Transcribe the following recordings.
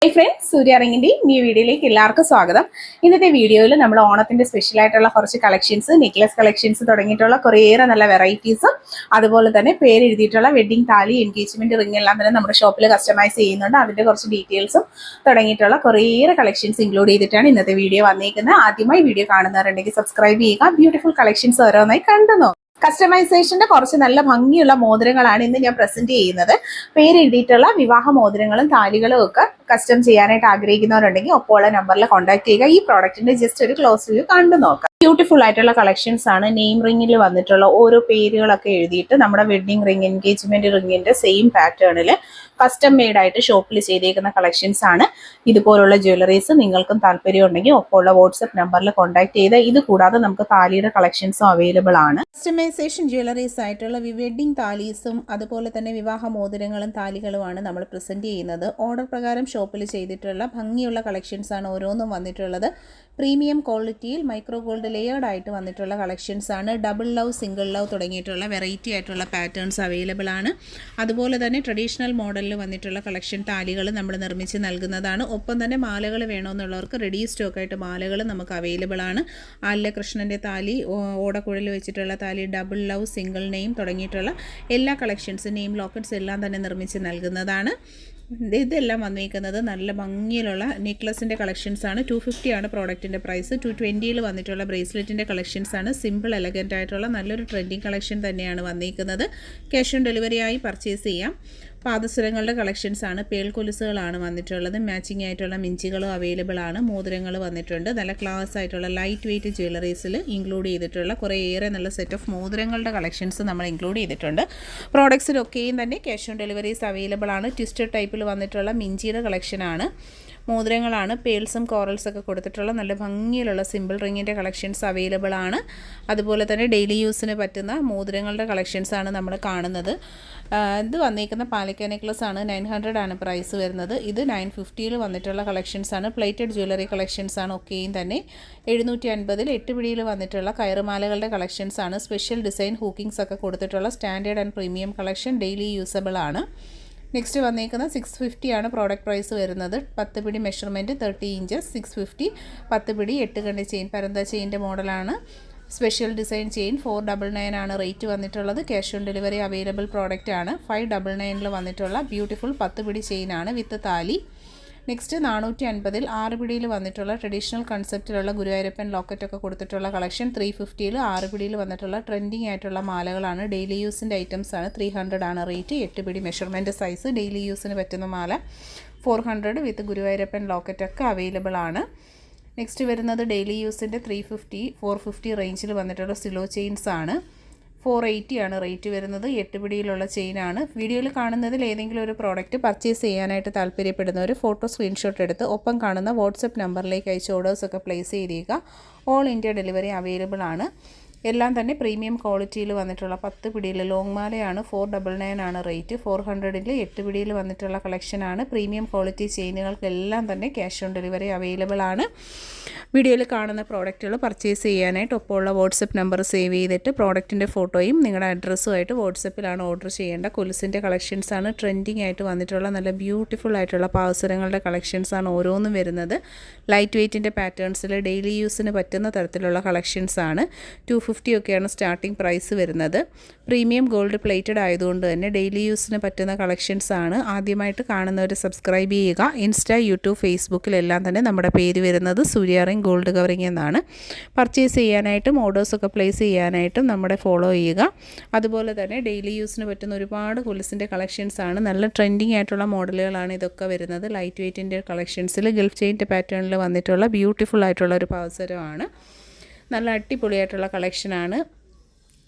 Hey friends, Surya Ringindi, new video like എല്ലാവർക്കും സ്വാഗതം. ഇന്നത്തെ വീഡിയോയിൽ നമ്മൾ ഓണത്തിന്റെ സ്പെഷ്യൽ ആയിട്ടുള്ള കുറച്ച് കളക്ഷൻസ്, നെക്ലസ് കളക്ഷൻസ് തുടങ്ങിയിട്ടുള്ള കുറേയേറെ നല്ല വെറൈറ്റീസും അതുപോലെ തന്നെ പേര് എഴുതിയിട്ടുള്ള വെഡിങ് താലി, എൻഗേജ്മെന്റ് റിംഗ് എല്ലാം തന്നെ നമ്മുടെ ഷോപ്പിൽ കസ്റ്റമൈസ് ചെയ്യുന്നുണ്ട്. അതിന്റെ കുറച്ച് ഡീറ്റെയിൽസും തുടങ്ങിയിട്ടുള്ള കുറേയേറെ കളക്ഷൻസ് ഇൻക്ലൂഡ് ചെയ്തിട്ടാണ് ഇന്നത്തെ വീഡിയോ വന്നിരിക്കുന്നത്. ആദ്യമായി വീഡിയോ കാണുന്നവരുണ്ടെങ്കിൽ സബ്സ്ക്രൈബ് ചെയ്യുക. ബ്യൂട്ടിഫുൾ കളക്ഷൻസ് ഓരോന്നായി കണ്ടു നോക്കാം. കസ്റ്റമൈസേഷന്റെ കുറച്ച് നല്ല ഭംഗിയുള്ള മോതിരങ്ങളാണ് ഇന്ന് ഞാൻ പ്രസന്റ് ചെയ്യുന്നത്. പേരെഴുതിയിട്ടുള്ള വിവാഹ മോതിരങ്ങളും താലികളും ഒക്കെ കസ്റ്റം ചെയ്യാനായിട്ട് ആഗ്രഹിക്കുന്നവരുണ്ടെങ്കിൽ ഒപ്പമുള്ള നമ്പറിൽ കോൺടാക്ട് ചെയ്യുക. ഈ പ്രോഡക്റ്റിന്റെ ജസ്റ്റ് ഒരു ക്ലോസ് വ്യൂ കണ്ടു നോക്കാം. ബ്യൂട്ടിഫുൾ ആയിട്ടുള്ള കളക്ഷൻസ് ആണ്. നെയിം റിംഗിൽ വന്നിട്ടുള്ള ഓരോ പേരുകളൊക്കെ എഴുതിയിട്ട് നമ്മുടെ വെഡിങ് റിംഗ്, എൻഗേജ്മെന്റ് റിംഗിന്റെ സെയിം പാറ്റേണിൽ കസ്റ്റം മെയ്ഡ് ആയിട്ട് ഷോപ്പിൽ ചെയ്തേക്കുന്ന കളക്ഷൻസ് ആണ്. ഇതുപോലുള്ള ജ്വല്ലറീസ് നിങ്ങൾക്കും താല്പര്യം ഉണ്ടെങ്കിൽ ഒപ്പമുള്ള വാട്സ്ആപ്പ് നമ്പറിൽ കോൺടാക്ട് ചെയ്ത് ഇത് കൂടാതെ നമുക്ക് താലിയുടെ കളക്ഷൻസും അവൈലബിൾ ആണ്. കസ്റ്റമൈസേഷൻ ജ്വല്ലറീസ് ആയിട്ടുള്ള വെഡിങ് താലീസും അതുപോലെ തന്നെ വിവാഹ മോതിരങ്ങളും താലികളുമാണ് നമ്മൾ പ്രസന്റ് ചെയ്യുന്നത്. ഓർഡർ പ്രകാരം ഷോപ്പിൽ ചെയ്തിട്ടുള്ള ഭംഗിയുള്ള കളക്ഷൻസ് ആണ് ഓരോന്നും വന്നിട്ടുള്ളത്. പ്രീമിയം ക്വാളിറ്റിയിൽ മൈക്രോ ഗോൾഡ് ലെയേർഡ് ആയിട്ട് വന്നിട്ടുള്ള കളക്ഷൻസ് ആണ്. ഡബിൾ ലവ്, സിംഗിൾ ലവ് തുടങ്ങിയിട്ടുള്ള വെറൈറ്റി ആയിട്ടുള്ള പാറ്റേൺസ് അവൈലബിൾ ആണ്. അതുപോലെ തന്നെ ട്രഡീഷണൽ മോഡലിൽ വന്നിട്ടുള്ള കളക്ഷൻ താലികൾ നമ്മൾ നിർമ്മിച്ച് നൽകുന്നതാണ്. ഒപ്പം തന്നെ മാലകൾ വേണമെന്നുള്ളവർക്ക് റെഡി സ്റ്റോക്കായിട്ട് മാലകൾ നമുക്ക് അവൈലബിൾ ആണ്. ആലില കൃഷ്ണൻ്റെ താലി, ഓടക്കുഴൽ വെച്ചിട്ടുള്ള താലി, ഡബിൾ ലവ്, സിംഗിൾ നെയിം തുടങ്ങിയിട്ടുള്ള എല്ലാ കളക്ഷൻസ്, നെയിം ലോക്കറ്റ്സ് എല്ലാം തന്നെ നിർമ്മിച്ച് നൽകുന്നതാണ്. ഇതെല്ലാം വന്നിരിക്കുന്നത് നല്ല ഭംഗിയിലുള്ള നെക്ലസിൻ്റെ കളക്ഷൻസ് ആണ്. 250 ആണ് പ്രോഡക്റ്റിൻ്റെ പ്രൈസ്. 220 വന്നിട്ടുള്ള ബ്രേസ്ലെറ്റിൻ്റെ കളക്ഷൻസ് ആണ്. സിമ്പിൾ എലഗൻ്റ് ആയിട്ടുള്ള നല്ലൊരു ട്രെൻഡിങ് കളക്ഷൻ തന്നെയാണ് വന്നിരിക്കുന്നത്. ക്യാഷ് ഓൺ ഡെലിവറി ആയി പർച്ചേസ് ചെയ്യാം. പാദസരങ്ങളുടെ കളക്ഷൻസ് ആണ്. പേൾ കൊലുസുകളാണ് വന്നിട്ടുള്ളത്. മാച്ചിങ് ആയിട്ടുള്ള മിഞ്ചികളും അവൈലബിൾ ആണ്. മോതിരങ്ങൾ വന്നിട്ടുണ്ട്. നല്ല ക്ലാസ് ആയിട്ടുള്ള ലൈറ്റ് വെയ്റ്റ് ജ്വല്ലറീസിൽ ഇൻക്ലൂഡ് ചെയ്തിട്ടുള്ള കുറേയേറെ നല്ല സെറ്റ് ഓഫ് മോതിരങ്ങളുടെ കളക്ഷൻസ് നമ്മൾ ഇൻക്ലൂഡ് ചെയ്തിട്ടുണ്ട്. പ്രോഡക്ട്സിലൊക്കെയും തന്നെ ക്യാഷ് ഓൺ ഡെലിവറീസ് അവൈലബിൾ ആണ്. ട്വിസ്റ്റഡ് ടൈപ്പിൽ വന്നിട്ടുള്ള മിഞ്ചിയുടെ കളക്ഷനാണ്. മോതിരങ്ങളാണ്. പേൾസും കോറൽസൊക്കെ കൊടുത്തിട്ടുള്ള നല്ല ഭംഗിയിലുള്ള സിമ്പിൾ റിങ്ങിൻ്റെ കളക്ഷൻസ് അവൈലബിൾ ആണ്. അതുപോലെ തന്നെ ഡെയിലി യൂസിന് പറ്റുന്ന മോതിരങ്ങളുടെ കളക്ഷൻസ് ആണ് നമ്മൾ കാണുന്നത്. ഇത് വന്നിരിക്കുന്ന പാലിക്ക നെക്ലസ് ആണ്. 900 ആണ് പ്രൈസ് വരുന്നത്. ഇത് 950 വന്നിട്ടുള്ള കളക്ഷൻസ് ആണ്. പ്ലേറ്റഡ് ജ്വല്ലറി കളക്ഷൻസ് ആണ്. ഒക്കെയും തന്നെ 750 8 പിടിയിൽ വന്നിട്ടുള്ള കയറുമാലകളുടെ കളക്ഷൻസ് ആണ്. സ്പെഷ്യൽ ഡിസൈൻ ഹൂക്കിങ്സ് ഒക്കെ കൊടുത്തിട്ടുള്ള standard and premium collection. Daily usable ആണ്. നെക്സ്റ്റ് വന്നിരിക്കുന്ന 650 ആണ് പ്രോഡക്റ്റ് പ്രൈസ് വരുന്നത്. 10 പിടി മെഷർമെൻറ്റ് 30 ഇഞ്ചസ് 650. 10 പിടി 8 കണ്ടി ചെയിൻ, പരന്ത ചെയിൻ്റെ മോഡലാണ്. സ്പെഷ്യൽ ഡിസൈൻ ചെയിൻ 499 ആണ് റേറ്റ് വന്നിട്ടുള്ളത്. Cash on delivery available product ആണ്. 599 വന്നിട്ടുള്ള ബ്യൂട്ടിഫുൾ 10 പിടി ചെയിനാണ് വിത്ത് താലി. നെക്സ്റ്റ് 450 6 പിടിയിൽ വന്നിട്ടുള്ള ട്രഡീഷണൽ കൺസെപ്റ്റിലുള്ള ഗുരുവായൂരപ്പൻ ലോക്കറ്റൊക്കെ കൊടുത്തിട്ടുള്ള കളക്ഷൻ. 350 6 പിടിയിൽ വന്നിട്ടുള്ള ട്രെൻഡിങ് ആയിട്ടുള്ള മാലകളാണ്. ഡെയിലി യൂസിൻ്റെ ഐറ്റംസ് ആണ്. 300 ആണ് റേറ്റ്. 8 പിടി മെഷർമെൻറ്റ് സൈസ്. ഡെയിലി യൂസിന് പറ്റുന്ന മാല 400 വിത്ത് ഗുരുവായൂരപ്പൻ ലോക്കറ്റൊക്കെ അവൈലബിൾ ആണ്. നെക്സ്റ്റ് വരുന്നത് ഡെയിലി യൂസിൻ്റെ 350 450 റേഞ്ചിൽ വന്നിട്ടുള്ള സിലോ ചെയിൻസ് ആണ്. 480 ആണ് റേറ്റ് വരുന്നത്. 8 പിടിയിലുള്ള ചെയിനാണ്. വീഡിയോയിൽ കാണുന്നതിൽ ഏതെങ്കിലും ഒരു പ്രോഡക്റ്റ് പർച്ചേസ് ചെയ്യാനായിട്ട് താല്പര്യപ്പെടുന്നവർ ഫോട്ടോ സ്ക്രീൻഷോട്ട് എടുത്ത് ഒപ്പം കാണുന്ന വാട്സപ്പ് നമ്പറിലേക്ക് അയച്ച് ഓർഡേഴ്സൊക്കെ പ്ലേസ് ചെയ്തേക്കുക. ഓൾ ഇന്ത്യ ഡെലിവറി അവൈലബിൾ ആണ്. എല്ലാം തന്നെ പ്രീമിയം ക്വാളിറ്റിയിൽ വന്നിട്ടുള്ള 10 പിടിയിൽ ലോങ് മാലയാണ്. 499 ആണ് റേറ്റ്. 400 8 പിടിയിൽ വന്നിട്ടുള്ള കളക്ഷനാണ്. പ്രീമിയം ക്വാളിറ്റി ചെയിനുകൾക്കെല്ലാം തന്നെ ക്യാഷ് ഓൺ ഡെലിവറി അവൈലബിൾ ആണ്. വീഡിയോയിൽ കാണുന്ന പ്രോഡക്റ്റുകൾ പർച്ചേസ് ചെയ്യാനായിട്ട് ഒപ്പമുള്ള വാട്സപ്പ് നമ്പർ സേവ് ചെയ്തിട്ട് പ്രോഡക്റ്റിൻ്റെ ഫോട്ടോയും നിങ്ങളുടെ അഡ്രസ്സുമായിട്ട് വാട്സപ്പിലാണ് ഓർഡർ ചെയ്യേണ്ട. കൊലുസിൻ്റെ കളക്ഷൻസ് ആണ്. ട്രെൻഡിങ് ആയിട്ട് വന്നിട്ടുള്ള നല്ല ബ്യൂട്ടിഫുൾ ആയിട്ടുള്ള പാവസരങ്ങളുടെ കളക്ഷൻസ് ആണ് ഓരോന്നും വരുന്നത്. ലൈറ്റ് വെയ്റ്റിൻ്റെ പാറ്റേൺസിൽ ഡെയിലി യൂസിന് പറ്റുന്ന തരത്തിലുള്ള കളക്ഷൻസ് ആണ്. 250 ഒക്കെയാണ് സ്റ്റാർട്ടിംഗ് പ്രൈസ് വരുന്നത്. പ്രീമിയം ഗോൾഡ് പ്ലേറ്റഡ് ആയതുകൊണ്ട് തന്നെ ഡെയിലി യൂസിന് പറ്റുന്ന കളക്ഷൻസ് ആണ്. ആദ്യമായിട്ട് കാണുന്നവർ സബ്സ്ക്രൈബ് ചെയ്യുക. ഇൻസ്റ്റ, യൂട്യൂബ്, ഫേസ്ബുക്കിലെല്ലാം തന്നെ നമ്മുടെ പേര് വരുന്നത് സൂര്യ റിംഗ് ഗോൾഡ് കവറിംഗ് എന്നാണ്. പർച്ചേസ് ചെയ്യാനായിട്ടും ഓർഡേഴ്സൊക്കെ പ്ലേസ് ചെയ്യാനായിട്ടും നമ്മുടെ ഫോളോ ചെയ്യുക. അതുപോലെ തന്നെ ഡെയിലി യൂസിന് പറ്റുന്ന ഒരുപാട് കൊലുസിൻ്റെ കളക്ഷൻസ് ആണ്. നല്ല ട്രെൻഡിങ് ആയിട്ടുള്ള മോഡലുകളാണ് ഇതൊക്കെ വരുന്നത്. ലൈറ്റ് വെയ്റ്റിൻ്റെ കളക്ഷൻസിൽ ഗൾഫ് ചെയിൻ്റെ പാറ്റേണിൽ വന്നിട്ടുള്ള ബ്യൂട്ടിഫുൾ ആയിട്ടുള്ള ഒരു പാവസരമാണ്. നല്ല അടിപൊളിയായിട്ടുള്ള കളക്ഷനാണ്.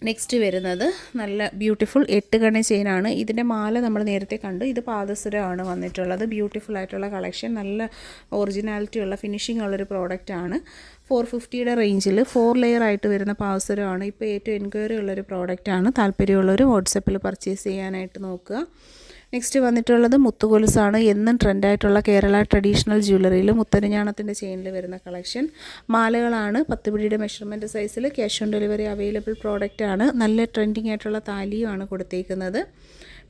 നെക്സ്റ്റ് വരുന്നത് നല്ല ബ്യൂട്ടിഫുൾ 8 കണി ചെയിനാണ്. ഇതിൻ്റെ മാല നമ്മൾ നേരത്തെ കണ്ടു. ഇത് പാദസരമാണ് വന്നിട്ടുള്ളത്. ബ്യൂട്ടിഫുൾ ആയിട്ടുള്ള കളക്ഷൻ. നല്ല ഒറിജിനാലിറ്റി ഉള്ള ഫിനിഷിംഗ് ഉള്ളൊരു പ്രോഡക്റ്റാണ്. 450 റേഞ്ചിൽ 4 ലെയർ ആയിട്ട് വരുന്ന പാദസരമാണ്. ഇപ്പോൾ ഏറ്റവും എൻക്വയറി ഉള്ളൊരു പ്രോഡക്റ്റാണ്. താല്പര്യമുള്ളവർ വാട്സപ്പിൽ പർച്ചേസ് ചെയ്യാനായിട്ട് നോക്കുക. നെക്സ്റ്റ് വന്നിട്ടുള്ളത് മുത്തുകൊലുസാണ്. എന്നും ട്രെൻഡായിട്ടുള്ള കേരള ട്രഡീഷണൽ ജ്വല്ലറിയിൽ മുത്തരഞ്ഞാണത്തിൻ്റെ ചെയിനിൽ വരുന്ന കളക്ഷൻ. മാലകളാണ്. 10 പിടിയുടെ മെഷർമെൻറ്റ് സൈസിൽ ക്യാഷ് ഓൺ ഡെലിവറി അവൈലബിൾ പ്രോഡക്റ്റാണ്. നല്ല ട്രെൻഡിങ് ആയിട്ടുള്ള താലിയുമാണ് കൊടുത്തേക്കുന്നത്.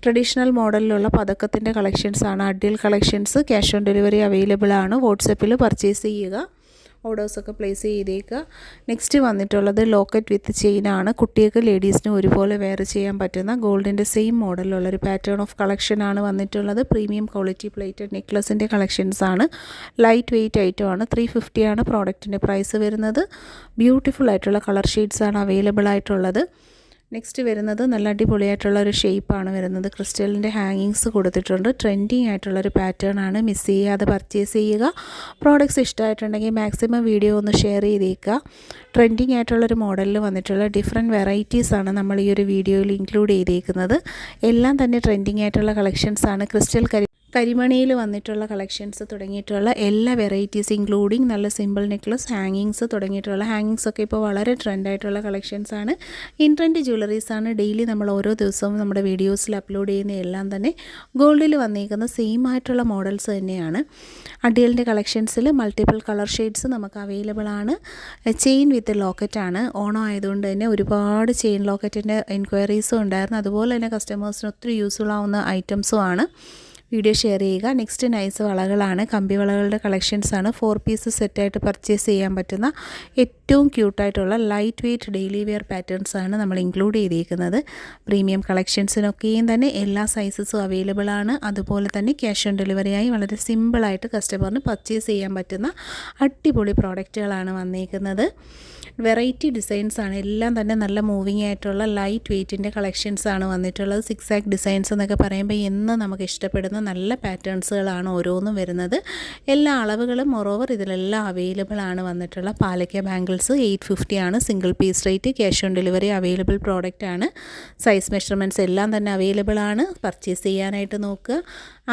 ട്രഡീഷണൽ മോഡലിലുള്ള പതക്കത്തിൻ്റെ കളക്ഷൻസാണ്. Adiyal collections. Cash on delivery available ആണ്. വാട്സപ്പിൽ പർച്ചേസ് ചെയ്യുക, ഓർഡേഴ്സൊക്കെ പ്ലേസ് ചെയ്തേക്കുക. നെക്സ്റ്റ് വന്നിട്ടുള്ളത് ലോക്കറ്റ് വിത്ത് ചെയിനാണ്. കുട്ടികൾക്ക് ലേഡീസിനും ഒരുപോലെ വെയർ ചെയ്യാൻ പറ്റുന്ന ഗോൾഡിൻ്റെ സെയിം മോഡലുള്ളൊരു പാറ്റേൺ ഓഫ് കളക്ഷനാണ് വന്നിട്ടുള്ളത്. പ്രീമിയം ക്വാളിറ്റി പ്ലേറ്റഡ് നെക്ലസിൻ്റെ കളക്ഷൻസാണ്. ലൈറ്റ് വെയ്റ്റ് ഐറ്റമാണ്. 350 ആണ് പ്രോഡക്റ്റിൻ്റെ പ്രൈസ് വരുന്നത്. ബ്യൂട്ടിഫുൾ ആയിട്ടുള്ള കളർ ഷെയ്ഡ്സാണ് അവൈലബിൾ ആയിട്ടുള്ളത്. നെക്സ്റ്റ് വരുന്നത് നല്ല അടിപൊളിയായിട്ടുള്ള ഒരു ഷേപ്പാണ് വരുന്നത്. ക്രിസ്റ്റലിൻ്റെ ഹാങ്ങിങ്സ് കൊടുത്തിട്ടുണ്ട്. ട്രെൻഡിങ് ആയിട്ടുള്ളൊരു പാറ്റേൺ ആണ്. മിസ് ചെയ്യാതെ പർച്ചേസ് ചെയ്യുക. പ്രോഡക്റ്റ്സ് ഇഷ്ടമായിട്ടുണ്ടെങ്കിൽ മാക്സിമം വീഡിയോ ഒന്ന് ഷെയർ ചെയ്തേക്കുക. ട്രെൻഡിങ് ആയിട്ടുള്ളൊരു മോഡലിൽ വന്നിട്ടുള്ള ഡിഫറെൻറ്റ് വെറൈറ്റീസാണ് നമ്മൾ ഈ ഒരു വീഡിയോയിൽ ഇൻക്ലൂഡ് ചെയ്തേക്കുന്നത്. എല്ലാം തന്നെ ട്രെൻഡിങ് ആയിട്ടുള്ള കളക്ഷൻസാണ്. ക്രിസ്റ്റൽ കരിമണിയിൽ വന്നിട്ടുള്ള കളക്ഷൻസ് തുടങ്ങിയിട്ടുള്ള എല്ലാ വെറൈറ്റീസ് ഇൻക്ലൂഡിങ് നല്ല സിമ്പിൾ നെക്ലസ്, ഹാങ്ങിങ്സ് തുടങ്ങിയിട്ടുള്ള ഹാങ്ങിങ്സൊക്കെ ഇപ്പോൾ വളരെ ട്രെൻഡായിട്ടുള്ള കളക്ഷൻസാണ്. ഇൻട്രെൻഡ് ജ്വല്ലറീസാണ്. ഡെയിലി നമ്മൾ ഓരോ ദിവസവും നമ്മുടെ വീഡിയോസിൽ അപ്ലോഡ് ചെയ്യുന്ന എല്ലാം തന്നെ ഗോൾഡിൽ വന്നിരിക്കുന്ന സെയിം ആയിട്ടുള്ള മോഡൽസ് തന്നെയാണ്. അഡിയലിൻ്റെ കളക്ഷൻസിൽ മൾട്ടിപ്പിൾ കളർ ഷെയ്ഡ്സ് നമുക്ക് അവൈലബിൾ ആണ്. ചെയിൻ വിത്ത് ലോക്കറ്റാണ്. ഓണം ആയതുകൊണ്ട് തന്നെ ഒരുപാട് ചെയിൻ ലോക്കറ്റിൻ്റെ എൻക്വയറീസും ഉണ്ടായിരുന്നു. അതുപോലെ തന്നെ കസ്റ്റമേഴ്സിന് ഒത്തിരി യൂസ്ഫുൾ ആവുന്ന ഐറ്റംസും ആണ്. വീഡിയോ ഷെയർ ചെയ്യുക. നെക്സ്റ്റ് നൈസ് വളകളാണ്. കമ്പി വളകളുടെ കളക്ഷൻസാണ്. 4 പീസ് സെറ്റായിട്ട് പർച്ചേസ് ചെയ്യാൻ പറ്റുന്ന ഏറ്റവും ക്യൂട്ടായിട്ടുള്ള ലൈറ്റ് വെയ്റ്റ് ഡെയിലി വെയർ പാറ്റേൺസാണ് നമ്മൾ ഇൻക്ലൂഡ് ചെയ്തിരിക്കുന്നത്. പ്രീമിയം കളക്ഷൻസിനൊക്കെയും തന്നെ എല്ലാ സൈസസും അവൈലബിൾ ആണ്. അതുപോലെ തന്നെ ക്യാഷ് ഓൺ ഡെലിവറിയായി വളരെ സിമ്പിളായിട്ട് കസ്റ്റമറിന് പർച്ചേസ് ചെയ്യാൻ പറ്റുന്ന അടിപൊളി പ്രോഡക്റ്റുകളാണ് വന്നിരിക്കുന്നത്. വെറൈറ്റി ഡിസൈൻസാണ്. എല്ലാം തന്നെ നല്ല മൂവിങ് ആയിട്ടുള്ള ലൈറ്റ് വെയ്റ്റിൻ്റെ കളക്ഷൻസാണ് വന്നിട്ടുള്ളത്. 6 ഡിസൈൻസ് എന്നൊക്കെ പറയുമ്പോൾ എന്ന് നമുക്ക് ഇഷ്ടപ്പെടുന്ന നല്ല പാറ്റേൺസുകളാണ് ഓരോന്നും വരുന്നത്. എല്ലാ അളവുകളും മൊറോവർ ഇതിലെല്ലാം അവൈലബിൾ ആണ് വന്നിട്ടുള്ള. പാലക്ക ബാംഗിൾസ് 850 ആണ് single piece rate. Cash on delivery available product ആണ്. സൈസ് മെഷർമെൻറ്റ്സ് എല്ലാം തന്നെ അവൈലബിൾ ആണ്. പർച്ചേസ് ചെയ്യാനായിട്ട് നോക്കുക.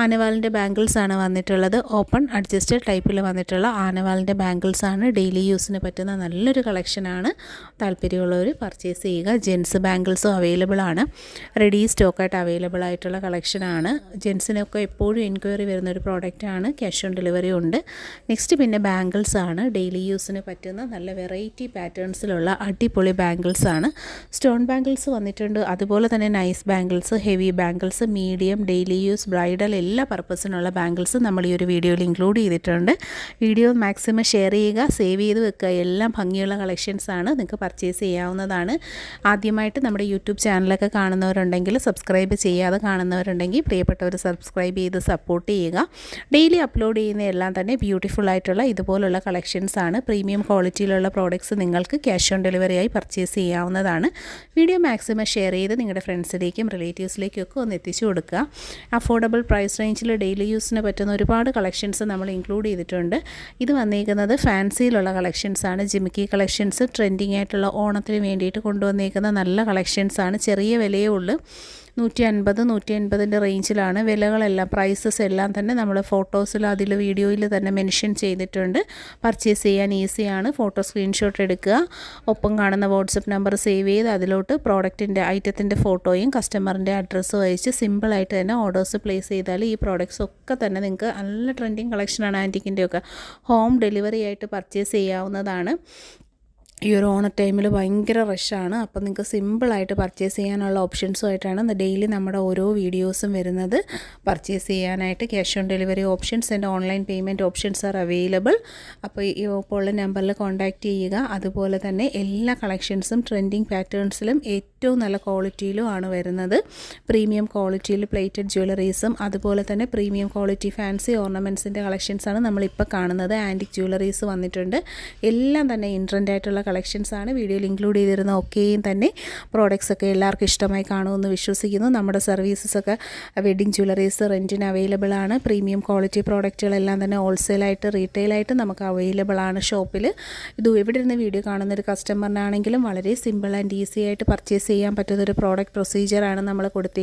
ആനവാലിൻ്റെ ബാംഗിൾസ് ആണ് വന്നിട്ടുള്ളത്. ഓപ്പൺ അഡ്ജസ്റ്റഡ് ടൈപ്പിൽ വന്നിട്ടുള്ള ആനവാലിൻ്റെ ബാംഗിൾസ് ആണ്. ഡെയിലി യൂസിന് പറ്റുന്ന നല്ലൊരു കളക്ഷനാണ്. താല്പര്യമുള്ളവർ പർച്ചേസ് ചെയ്യുക. ജെൻസ് ബാംഗിൾസും അവൈലബിൾ ആണ്. റെഡി സ്റ്റോക്കായിട്ട് അവൈലബിൾ ആയിട്ടുള്ള കളക്ഷനാണ്. ജെൻസിനൊക്കെ എപ്പോഴും എൻക്വയറി വരുന്നൊരു പ്രോഡക്റ്റാണ്. ക്യാഷ് ഓൺ ഡെലിവറി ഉണ്ട്. നെക്സ്റ്റ് പിന്നെ ബാംഗിൾസ് ആണ്. ഡെയിലി യൂസിന് പറ്റുന്ന നല്ല വെറൈറ്റി പാറ്റേൺസിലുള്ള അടിപൊളി ബാംഗിൾസ് ആണ്. സ്റ്റോൺ ബാംഗിൾസ് വന്നിട്ടുണ്ട്. അതുപോലെ തന്നെ nice bangles, heavy bangles, medium, daily use, bridal എല്ലാ പർപ്പസിനുള്ള ബാംഗിൾസ് നമ്മൾ ഈ ഒരു വീഡിയോയിൽ ഇൻക്ലൂഡ് ചെയ്തിട്ടുണ്ട്. വീഡിയോ മാക്സിമം ഷെയർ ചെയ്യുക, സേവ് ചെയ്ത് വെക്കുക. എല്ലാം ഭംഗിയുള്ള കളക്ഷൻസാണ്. നിങ്ങൾക്ക് പർച്ചേസ് ചെയ്യാവുന്നതാണ്. ആദ്യമായിട്ട് നമ്മുടെ യൂട്യൂബ് ചാനലൊക്കെ കാണുന്നവരുണ്ടെങ്കിൽ, സബ്സ്ക്രൈബ് ചെയ്യാതെ കാണുന്നവരുണ്ടെങ്കിൽ പ്രിയപ്പെട്ടവർ സബ്സ്ക്രൈബ് ചെയ്ത് സപ്പോർട്ട് ചെയ്യുക. ഡെയിലി അപ്ലോഡ് ചെയ്യുന്ന എല്ലാം തന്നെ ബ്യൂട്ടിഫുൾ ആയിട്ടുള്ള ഇതുപോലുള്ള കളക്ഷൻസാണ്. പ്രീമിയം ക്വാളിറ്റിയിലുള്ള പ്രോഡക്റ്റ്സ് നിങ്ങൾക്ക് ക്യാഷ് ഓൺ ഡെലിവറിയായി പർച്ചേസ് ചെയ്യാവുന്നതാണ്. വീഡിയോ മാക്സിമം ഷെയർ ചെയ്ത് നിങ്ങളുടെ ഫ്രണ്ട്സിലേക്കും റിലേറ്റീവ്സിലേക്കും ഒക്കെ ഒന്ന് എത്തിച്ചു കൊടുക്കുക. അഫോർഡബിൾ പ്രൈസ് റേഞ്ചിൽ ഡെയിലി യൂസിന് പറ്റുന്ന ഒരുപാട് കളക്ഷൻസ് നമ്മൾ ഇൻക്ലൂഡ് ചെയ്തിട്ടുണ്ട്. ഇത് വന്നിരിക്കുന്നത് ഫാൻസിയിലുള്ള കളക്ഷൻസാണ്. ജിമിക്കി കളക്ഷൻസ് ട്രെൻഡിങ് ആയിട്ടുള്ള ഓണത്തിന് വേണ്ടിയിട്ട് കൊണ്ടുവന്നിരിക്കുന്ന നല്ല കളക്ഷൻസാണ്. ചെറിയ വിലയേ ഉള്ളൂ. 150 റേഞ്ചിലാണ് വിലകളെല്ലാം. പ്രൈസസ് എല്ലാം തന്നെ നമ്മൾ ഫോട്ടോസിൽ അതിൽ വീഡിയോയിൽ തന്നെ മെൻഷൻ ചെയ്തിട്ടുണ്ട്. പർച്ചേസ് ചെയ്യാൻ ഈസിയാണ്. ഫോട്ടോ സ്ക്രീൻഷോട്ട് എടുക്കുക. ഒപ്പം കാണുന്ന വാട്സപ്പ് നമ്പർ സേവ് ചെയ്ത് അതിലോട്ട് പ്രോഡക്റ്റിൻ്റെ ഐറ്റത്തിൻ്റെ ഫോട്ടോയും കസ്റ്റമറിൻ്റെ അഡ്രസ്സും അയച്ച് സിമ്പിളായിട്ട് തന്നെ ഓർഡേഴ്സ് പ്ലേസ് ചെയ്താൽ ഈ പ്രോഡക്റ്റ്സ് ഒക്കെ തന്നെ നിങ്ങൾക്ക് നല്ല ട്രെൻഡിങ് കളക്ഷനാണ്. ആൻറ്റിക്കിൻ്റെയൊക്കെ ഹോം ഡെലിവറി ആയിട്ട് പർച്ചേസ് ചെയ്യാവുന്നതാണ്. ഈ ഒരു ഓണ ടൈമിൽ ഭയങ്കര റഷാണ്. അപ്പോൾ നിങ്ങൾക്ക് സിമ്പിളായിട്ട് പർച്ചേസ് ചെയ്യാനുള്ള ഓപ്ഷൻസുമായിട്ടാണ് ഡെയിലി നമ്മുടെ ഓരോ വീഡിയോസും വരുന്നത്. പർച്ചേസ് ചെയ്യാനായിട്ട് cash on delivery options and online payment options are available. അപ്പോൾ ഈ ഉള്ള നമ്പറിൽ കോൺടാക്റ്റ് ചെയ്യുക. അതുപോലെ തന്നെ എല്ലാ കളക്ഷൻസും ട്രെൻഡിങ് പാറ്റേൺസിലും ഏറ്റവും നല്ല ക്വാളിറ്റിയിലും ആണ് വരുന്നത്. പ്രീമിയം ക്വാളിറ്റിയിൽ പ്ലേറ്റഡ് ജ്വല്ലറീസും അതുപോലെ തന്നെ പ്രീമിയം ക്വാളിറ്റി ഫാൻസി ഓർണമെൻറ്റ്സിൻ്റെ കളക്ഷൻസാണ് നമ്മളിപ്പോൾ കാണുന്നത്. ആൻറ്റിക് ജ്വല്ലറീസ് വന്നിട്ടുണ്ട്. എല്ലാം തന്നെ ഇൻട്രെൻഡ് ആയിട്ടുള്ള കളക്ഷൻസാണ്. വീഡിയോയിൽ ഇൻക്ലൂഡ് ചെയ്തിരുന്ന ഒക്കെയും തന്നെ പ്രോഡക്റ്റ്സ് ഒക്കെ എല്ലാവർക്കും ഇഷ്ടമായി കാണുമെന്ന് വിശ്വസിക്കുന്നു. നമ്മുടെ സർവീസസൊക്കെ വെഡ്ഡിങ് ജ്വല്ലറീസ് റെൻറ്റിന് അവൈലബിൾ ആണ്. പ്രീമിയം ക്വാളിറ്റി പ്രോഡക്റ്റുകളെല്ലാം തന്നെ ഹോൾസെയിലായിട്ട് റീറ്റെയിലായിട്ട് നമുക്ക് അവൈലബിൾ ആണ് ഷോപ്പിൽ. ഇത് എവിടെ ഇരുന്ന് വീഡിയോ കാണുന്നൊരു കസ്റ്റമറിനാണെങ്കിലും വളരെ സിമ്പിൾ ആൻഡ് ഈസി ആയിട്ട് പർച്ചേസ് ചെയ്യാൻ പറ്റുന്നൊരു പ്രോഡക്റ്റ് പ്രൊസീജിയറാണ് നമ്മൾ കൊടുത്തിരിക്കുന്നത്.